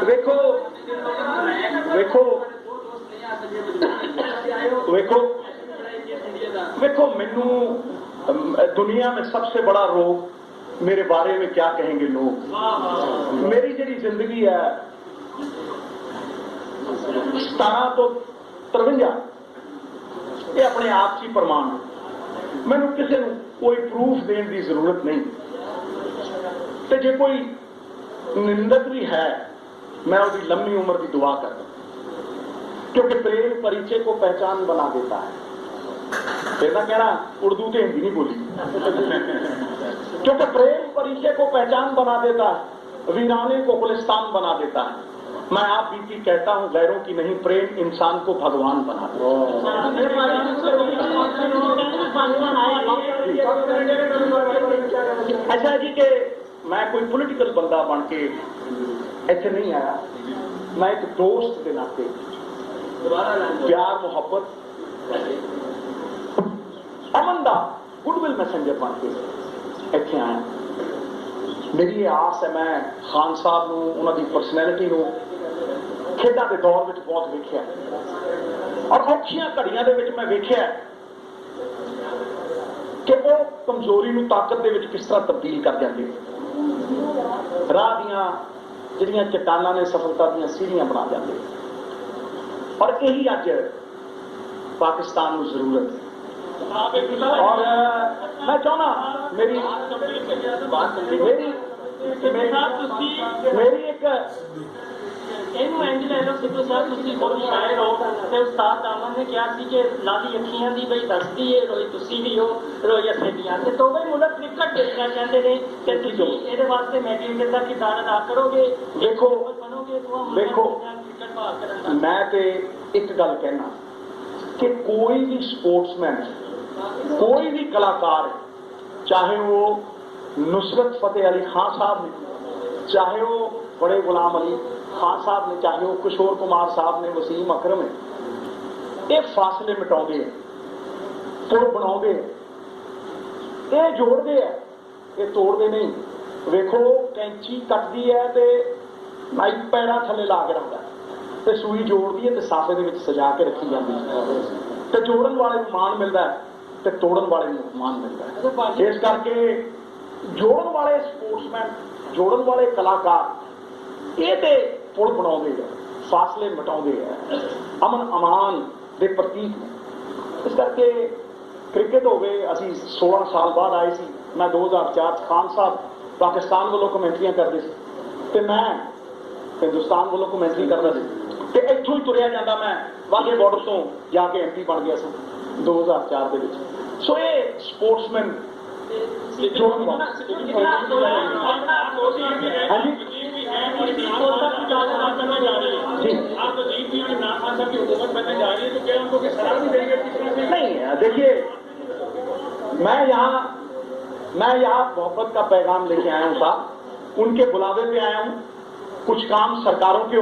ਵੇਖੋ ਵੇਖੋ ਵੇਖो ਵੇखो मैनू दुनिया में सबसे बड़ा रोग मेरे बारे में क्या कहेंगे लोग। मेरी जी जिंदगी है 17 तो 53 ये अपने आप च ही प्रमाण है। मैनू किसी को कोई प्रूफ देने की जरूरत नहीं। तो जे कोई निंदक भी है मैं उसकी लंबी उम्र की दुआ करता, क्योंकि प्रेम परिचय को पहचान बना देता है। फिर ना कहना उर्दू तो हिंदी नहीं बोली क्योंकि प्रेम परिचय को पहचान बना देता है, वीराने को गुलिस्तान बना देता है। मैं आप बीती कहता हूं गैरों की नहीं, प्रेम इंसान को भगवान बना देता है। ऐसा जी कि मैं कोई पॉलिटिकल बंदा बन के ऐसे नहीं आया, मैं एक दोस्त के नाते प्यार मुहब्बत अमन का गुडविल मैसेंजर बन के इत्थे आया। मेरी आस है, मैं खान साहब उन्होंने परसनैलिटी खेडा के दौर में बहुत वेख्या और औखियां घड़ियां दे विच मैं वेख्या कि वो कमजोरी नूं ताकत दे विच किस तरह तब्दील कर जाते, राह दियां जिहड़ियां चट्टानां ने सफलता दियां सीढ़ियां बना जाते। और यही अज पाकिस्तान को जरूरत है। और मैं चाहना मेरी एक सिद्धू साहब बहुत शायर हो, उस्ताद दामन ने कहा कि लाली अखियां की बई दसदी है, रोई तुसी भी हो रोई असेदियां तो बई मुल्क क्रिकेट देखना चाहते हैं कि तुसी इहदे वास्ते मैडिएटर का किरदार अदा करोगे। देखो बनोगे देखो मैं तो एक गल कहना कि कोई भी स्पोर्ट्समैन कोई भी कलाकार चाहे वो नुसरत फतेह अली खान साहब ने, चाहे वो बड़े गुलाम अली खान साहब ने, चाहे वो किशोर कुमार साहब ने, वसीम अकरम है, ये फासले मिटाते हैं, पुल बनाते हैं, ये जोड़ते हैं, ये तोड़ते नहीं। वेखो कैंची कटती है तो नाइफ पैड़ा थले ला के रखता है, तो सूई जोड़ती है तो साफे के सजा के रखी जाती है, तो जोड़न वाले को मान मिलता है तो तोड़न वाले को मान मिलता है। इस करके जोड़न वाले स्पोर्ट्समैन, जोड़न वाले कलाकार ये तो पुल बनाते हैं, फासले मिटाते हैं, अमन अमान के प्रतीक ने। इस करके क्रिकेट हो गए, असी 16 साल बाद आए सी, मैं 2004 खान साहब पाकिस्तान वालों कमेंट्रियां करते थे, मैं हिंदुस्तान वालों कमेंट्री करता थे, इत्थों ही तुरिया जाता मैं वाघे बॉर्डर तो जाके एमपी बन गया सा 2004 के विच। सो ये स्पोर्ट्समैन नहीं। देखिए मैं यहाँ मोहब्बत का पैगाम लेके आया हूँ साहब, उनके बुलावे पे आया हूँ। कुछ काम सरकारों के